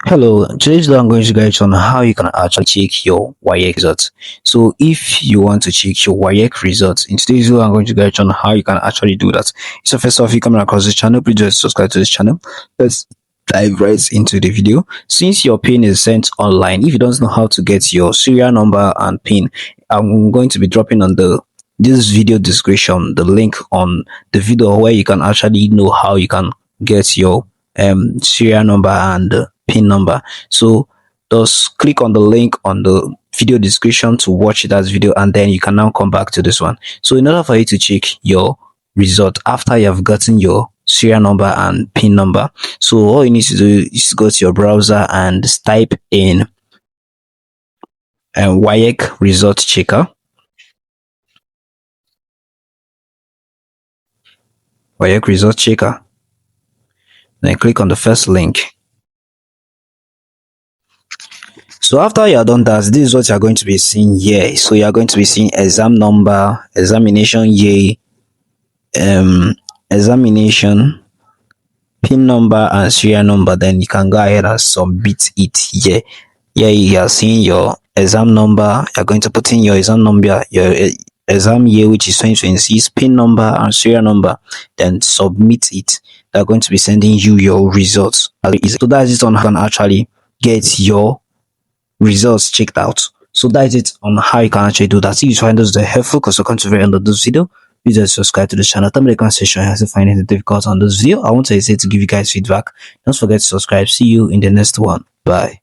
Hello, today's video I'm going to guide you on how you can actually check your waec results. So if you want to check your waec results, in today's video I'm going to guide you on how you can actually do that. So first off, if you come across this channel, please just subscribe to this channel. Let's dive right into the video. Since your pin is sent online, if you don't know how to get your serial number and pin, I'm going to be dropping on this video description the link on the video where you can actually know how you can get your serial number and pin number. So just click on the link on the video description to watch that video, and then you can now come back to this one. So in order for you to check your result after you have gotten your serial number and pin number, so all you need to do is go to your browser and type in waec result checker. waec result checker, then click on the first link. So after you are done that, this is what you are going to be seeing here. So you are going to be seeing exam number, examination year, examination, pin number and serial number. Then you can go ahead and submit it here. Here you are seeing your exam number. You are going to put in your exam number, your exam year, which is 2026, pin number and serial number, then submit it. They are going to be sending you your results. So that's it on how you can actually get your results checked out. So that's it on how you can actually do that. If you find this helpful, because you come to the very end of this video, please just subscribe to the channel. Tell me in the comment section if you find anything difficult on this video. I want to say to give you guys feedback. Don't forget to subscribe. See you in the next one. Bye.